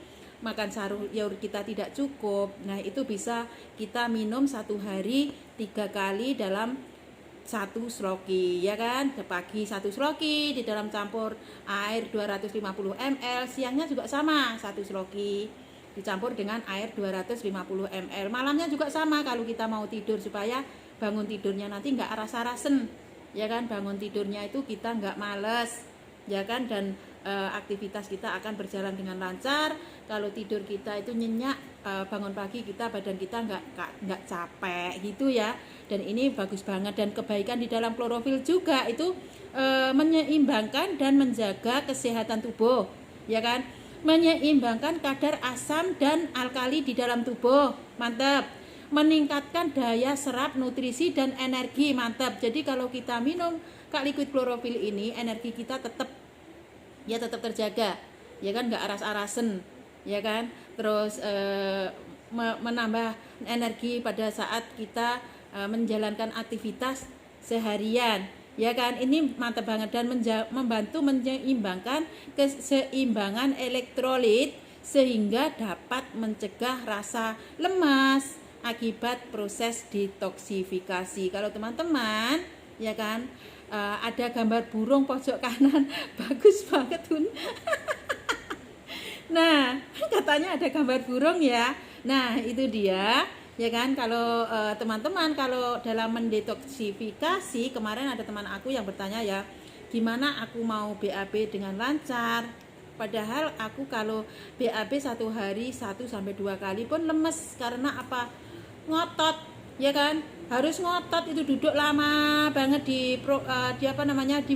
makan sayur kita tidak cukup, nah itu bisa kita minum satu hari 3 kali dalam satu sloki, ya kan. Pagi satu sloki di dalam campur air 250 ml, siangnya juga sama, satu sloki dicampur dengan air 250 ml. Malamnya juga sama kalau kita mau tidur, supaya bangun tidurnya nanti nggak rasa-rasen, ya kan. Bangun tidurnya itu kita nggak males, ya kan, dan aktivitas kita akan berjalan dengan lancar. Kalau tidur kita itu nyenyak, bangun pagi badan kita nggak capek gitu ya. Dan ini bagus banget, dan kebaikan di dalam klorofil juga itu menyeimbangkan dan menjaga kesehatan tubuh, ya kan. Menyeimbangkan kadar asam dan alkali di dalam tubuh, mantap. Meningkatkan daya serap nutrisi dan energi, mantap. Jadi kalau kita minum Kak liquid klorofil ini, energi kita tetap terjaga, ya kan, nggak aras-arasen, ya kan. Terus menambah energi pada saat kita menjalankan aktivitas seharian, ya kan. Ini mantap banget, dan membantu menyeimbangkan keseimbangan elektrolit sehingga dapat mencegah rasa lemas akibat proses detoksifikasi. Kalau teman-teman, ya kan, ada gambar burung pojok kanan bagus banget Hun. Nah, katanya ada gambar burung ya. Nah, itu dia, ya kan. Kalau teman-teman kalau dalam mendetoksifikasi, kemarin ada teman aku yang bertanya ya, gimana aku mau BAB dengan lancar, padahal aku kalau BAB satu hari 1-2 kali pun lemes. Karena apa? Ngotot, ya kan, harus ngotot, itu duduk lama banget di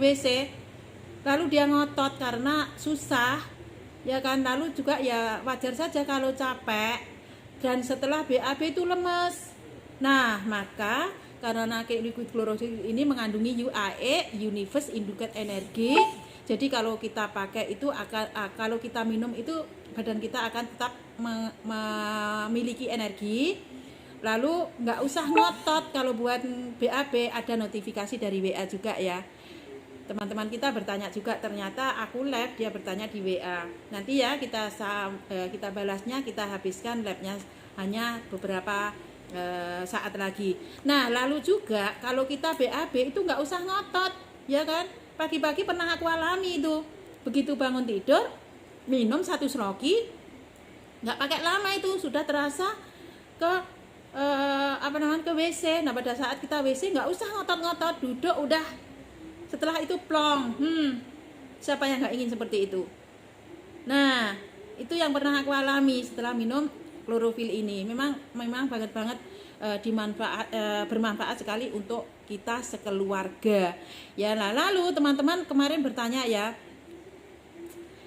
WC, lalu dia ngotot karena susah, ya kan. Lalu juga ya wajar saja kalau capek, dan setelah BAB itu lemes. Nah, maka karena liquid klorofil ini mengandungi UAE, Universe Induced Energy, jadi kalau kita pakai itu kalau kita minum itu badan kita akan tetap memiliki energi. Lalu nggak usah ngotot. Kalau buat BAB ada notifikasi dari WA juga ya. Teman-teman kita bertanya juga, ternyata aku live, dia bertanya di WA. Nanti ya kita balasnya, kita habiskan live-nya hanya beberapa saat lagi. Nah, lalu juga kalau kita BAB itu nggak usah ngotot, ya kan. Pagi-pagi pernah aku alami itu, begitu bangun tidur minum satu sloki, nggak pakai lama itu sudah terasa ke ke WC. Nah, pada saat kita WC nggak usah ngotot-ngotot, duduk udah, setelah itu plong. Siapa yang nggak ingin seperti itu? Nah, itu yang pernah aku alami setelah minum klorofil ini. Memang banget bermanfaat sekali untuk kita sekeluarga. Ya, lalu teman-teman kemarin bertanya ya,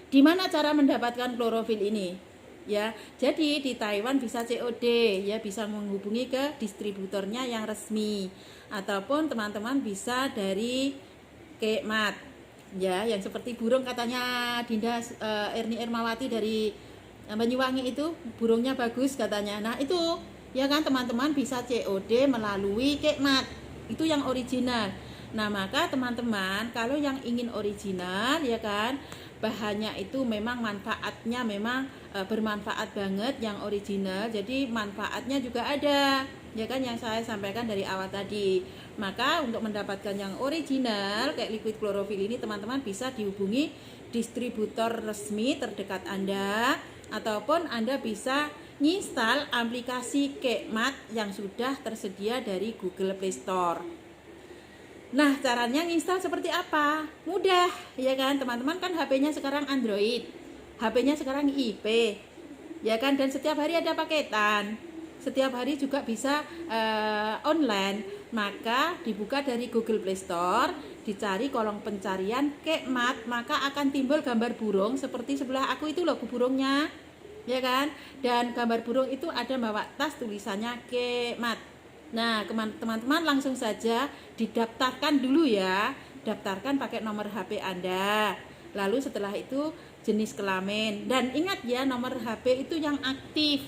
di mana cara mendapatkan klorofil ini? Ya, jadi di Taiwan bisa COD, ya, bisa menghubungi ke distributornya yang resmi, ataupun teman-teman bisa dari Kekmat, ya, yang seperti burung katanya Dinda Erni Ermawati dari Banyuwangi itu, burungnya bagus katanya. Nah, itu ya kan, teman-teman bisa COD melalui Kekmat, itu yang original. Nah, maka teman-teman kalau yang ingin original, ya kan, bahannya itu memang manfaatnya memang bermanfaat banget yang original. Jadi manfaatnya juga ada, ya kan, yang saya sampaikan dari awal tadi. Maka untuk mendapatkan yang original kayak liquid klorofil ini, teman-teman bisa dihubungi distributor resmi terdekat Anda, ataupun Anda bisa nginstal aplikasi Kekmat yang sudah tersedia dari Google Play Store. Nah, caranya nginstal seperti apa? Mudah, ya kan, teman-teman kan HP-nya sekarang Android, HP-nya sekarang IP, ya kan, dan setiap hari ada paketan. setiap hari juga bisa online. Maka dibuka dari Google Play Store, dicari kolom pencarian Kekmat, maka akan timbul gambar burung seperti sebelah aku itu loh burungnya, ya kan? Dan gambar burung itu ada bawa tas tulisannya Kekmat. Nah, teman-teman langsung saja didaftarkan dulu ya. Daftarkan pakai nomor HP Anda. Lalu setelah itu jenis kelamin, dan ingat ya, nomor HP itu yang aktif.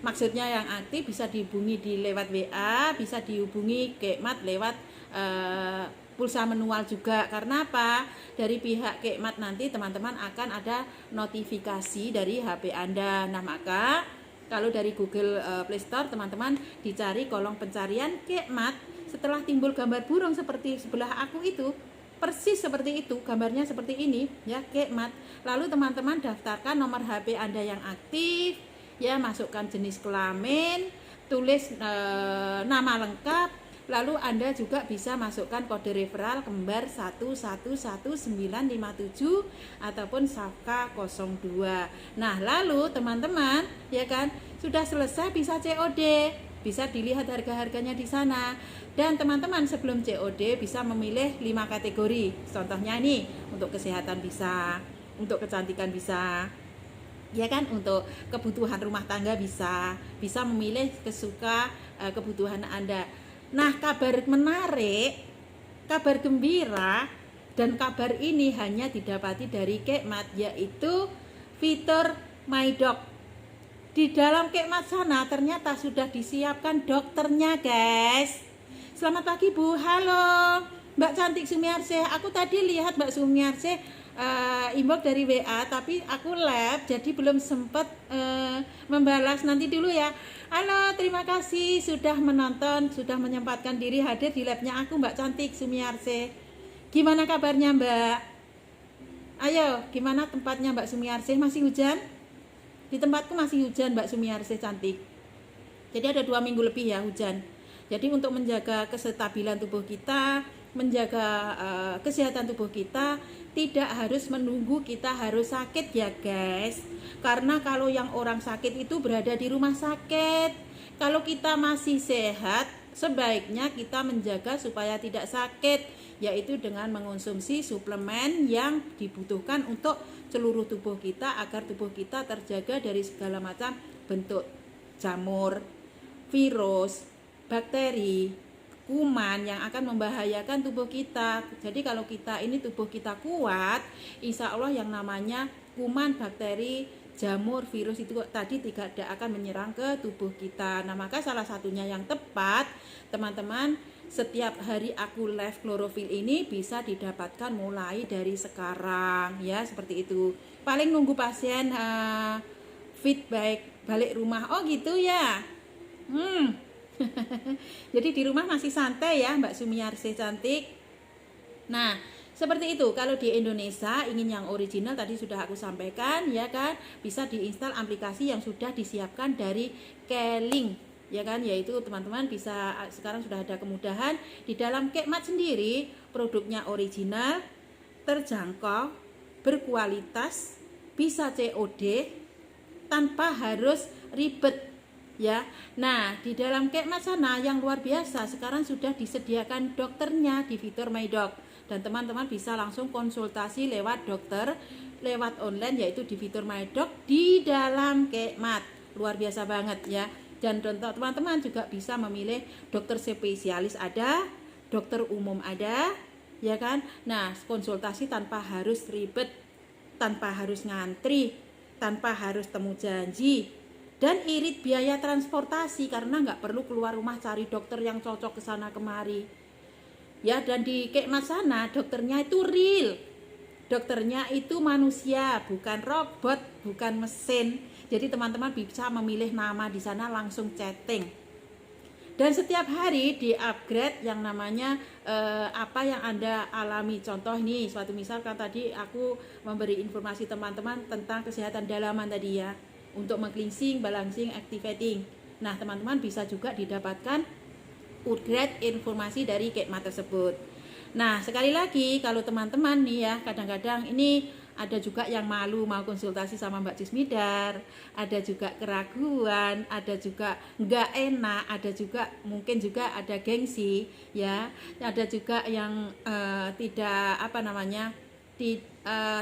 Maksudnya yang aktif bisa dihubungi lewat WA, bisa dihubungi Kekmat lewat pulsa manual juga. Karena apa? Dari pihak Kekmat nanti teman-teman akan ada notifikasi dari HP Anda. Nah, maka kalau dari Google Play Store teman-teman dicari kolom pencarian Kekmat, setelah timbul gambar burung seperti sebelah aku itu, persis seperti itu, gambarnya seperti ini ya, Kekmat. Lalu teman-teman daftarkan nomor HP Anda yang aktif, ya, masukkan jenis kelamin, tulis nama lengkap, lalu Anda juga bisa masukkan kode referral kembar 111957 ataupun Safka 02. Nah, lalu teman-teman ya kan, sudah selesai bisa COD, bisa dilihat harga-harganya di sana. Dan teman-teman sebelum COD bisa memilih 5 kategori. Contohnya nih, untuk kesehatan bisa, untuk kecantikan bisa, ya kan, untuk kebutuhan rumah tangga bisa memilih kesuka kebutuhan Anda. Nah, kabar menarik, kabar gembira, dan kabar ini hanya didapati dari Kekmat, yaitu fitur My Doc. Di dalam Kekmat sana ternyata sudah disiapkan dokternya, guys. Selamat pagi Bu, halo Mbak Cantik Sumiarsih. Aku tadi lihat Mbak Sumiarsih inbox dari WA, tapi aku lab jadi belum sempat membalas. Nanti dulu ya. Halo, terima kasih sudah menonton, sudah menyempatkan diri hadir di labnya aku, Mbak Cantik Sumiarsih. Gimana kabarnya Mbak? Ayo, gimana tempatnya Mbak Sumiarsih? Masih hujan? Di tempatku masih hujan Mbak Sumiarsih Cantik. Jadi ada 2 minggu lebih ya hujan. Jadi untuk menjaga kestabilan tubuh kita, menjaga kesehatan tubuh kita, tidak harus menunggu kita harus sakit ya guys. Karena kalau yang orang sakit itu berada di rumah sakit. Kalau kita masih sehat, sebaiknya kita menjaga supaya tidak sakit, yaitu dengan mengonsumsi suplemen yang dibutuhkan untuk seluruh tubuh kita, agar tubuh kita terjaga dari segala macam bentuk jamur, virus, bakteri, kuman yang akan membahayakan tubuh kita. Jadi kalau kita ini tubuh kita kuat, insya Allah yang namanya kuman, bakteri, jamur, virus itu tadi tidak akan menyerang ke tubuh kita. Nah, maka salah satunya yang tepat, teman-teman, setiap hari aku live klorofil ini bisa didapatkan mulai dari sekarang ya, seperti itu. Paling nunggu pasien feedback balik rumah. Oh gitu ya. Jadi di rumah masih santai ya Mbak Sumiarsih Cantik. Nah, seperti itu. Kalau di Indonesia ingin yang original tadi sudah aku sampaikan ya kan, bisa diinstal aplikasi yang sudah disiapkan dari Keling ya kan, yaitu teman-teman bisa sekarang sudah ada kemudahan di dalam Kekmat sendiri, produknya original, terjangkau, berkualitas, bisa COD tanpa harus ribet ya. Nah, di dalam Kekmat sana yang luar biasa, sekarang sudah disediakan dokternya di fitur My Doc, dan teman-teman bisa langsung konsultasi lewat dokter lewat online, yaitu di fitur My Doc di dalam Kekmat. Luar biasa banget ya. Dan teman-teman juga bisa memilih dokter spesialis ada, dokter umum ada ya kan. Nah, konsultasi tanpa harus ribet, tanpa harus ngantri, tanpa harus temu janji, dan irit biaya transportasi karena nggak perlu keluar rumah cari dokter yang cocok ke sana kemari ya. Dan di Kekmat sana dokternya itu real, dokternya itu manusia, bukan robot, bukan mesin. Jadi teman-teman bisa memilih nama di sana, langsung chatting. Dan setiap hari di-upgrade yang namanya apa yang Anda alami. Contoh nih, suatu misalkan tadi aku memberi informasi teman-teman tentang kesehatan dalaman tadi ya, untuk meng-cleansing, balancing, activating. Nah, teman-teman bisa juga didapatkan upgrade informasi dari Kekmat tersebut. Nah, sekali lagi kalau teman-teman nih ya, kadang-kadang ini ada juga yang malu mau konsultasi sama Mbak Jusmidar, ada juga keraguan, ada juga nggak enak, ada juga mungkin juga ada gengsi ya, ada juga yang tidak apa namanya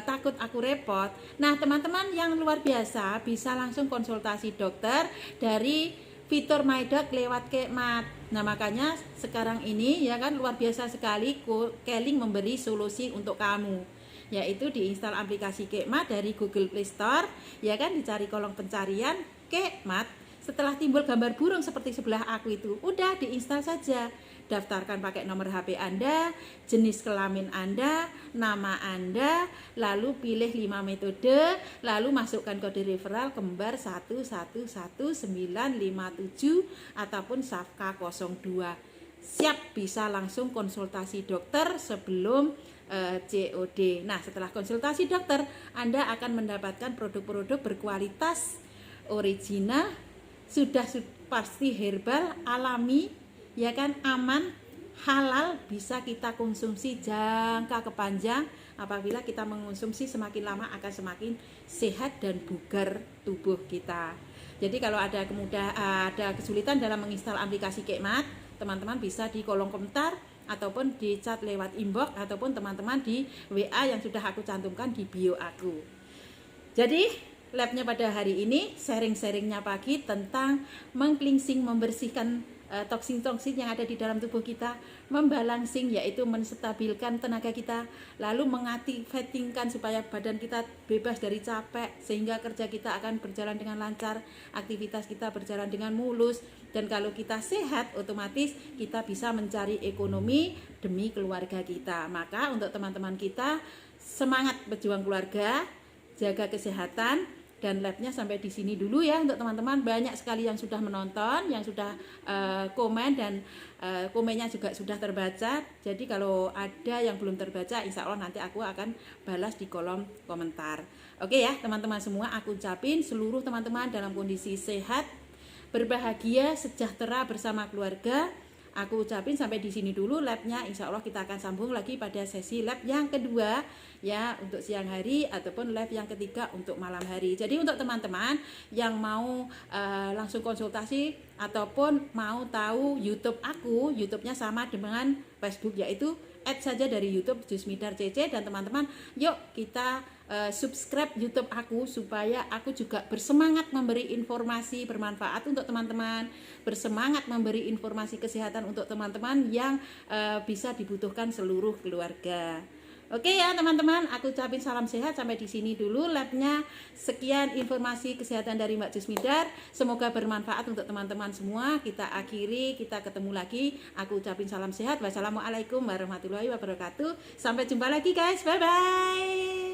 takut aku repot. Nah teman-teman yang luar biasa bisa langsung konsultasi dokter dari fitur MyDoc lewat Kekmat. Nah makanya sekarang ini ya kan luar biasa sekali Keling memberi solusi untuk kamu, yaitu diinstal aplikasi Kekmat dari Google Play Store, ya kan, dicari kolom pencarian Kekmat. Setelah timbul gambar burung seperti sebelah aku itu, udah diinstal saja. Daftarkan pakai nomor HP Anda, jenis kelamin Anda, nama Anda, lalu pilih 5 metode, lalu masukkan kode referral kembar 111957 ataupun Safka 02. Siap, bisa langsung konsultasi dokter sebelum COD. Nah, setelah konsultasi dokter, Anda akan mendapatkan produk-produk berkualitas original, sudah pasti herbal, alami, ya kan, aman, halal, bisa kita konsumsi jangka kepanjang. Apabila kita mengonsumsi semakin lama akan semakin sehat dan bugar tubuh kita. Jadi kalau ada kesulitan dalam menginstal aplikasi Kekmat, teman-teman bisa di kolom komentar ataupun di chat lewat inbox ataupun teman-teman di WA yang sudah aku cantumkan di bio aku. Jadi labnya pada hari ini sharing-sharingnya pagi tentang meng-cleansing, membersihkan toksin-toksin yang ada di dalam tubuh kita, membalancing yaitu menstabilkan tenaga kita, lalu mengaktifkan supaya badan kita bebas dari capek sehingga kerja kita akan berjalan dengan lancar, aktivitas kita berjalan dengan mulus, dan kalau kita sehat otomatis kita bisa mencari ekonomi demi keluarga kita. Maka untuk teman-teman kita, semangat berjuang keluarga, jaga kesehatan. Dan labnya sampai di sini dulu ya untuk teman-teman. Banyak sekali yang sudah menonton, yang sudah komen, dan komennya juga sudah terbaca. Jadi kalau ada yang belum terbaca, insya Allah nanti aku akan balas di kolom komentar. Oke ya teman-teman semua, aku ucapin seluruh teman-teman dalam kondisi sehat, berbahagia, sejahtera bersama keluarga. Aku ucapin sampai di sini dulu labnya. Insya Allah kita akan sambung lagi pada sesi lab yang kedua ya, untuk siang hari ataupun lab yang ketiga untuk malam hari. Jadi untuk teman-teman yang mau langsung konsultasi ataupun mau tahu YouTube aku, YouTube-nya sama dengan Facebook, yaitu add saja dari YouTube Jusmidar CC. Dan teman-teman yuk kita subscribe YouTube aku supaya aku juga bersemangat memberi informasi bermanfaat untuk teman-teman, bersemangat memberi informasi kesehatan untuk teman-teman yang bisa dibutuhkan seluruh keluarga. Oke ya teman-teman, aku ucapin salam sehat. Sampai di sini dulu labnya. Sekian informasi kesehatan dari Mbak Jusmidar. Semoga bermanfaat untuk teman-teman semua. Kita akhiri, kita ketemu lagi. Aku ucapin salam sehat. Wassalamualaikum warahmatullahi wabarakatuh. Sampai jumpa lagi guys. Bye bye.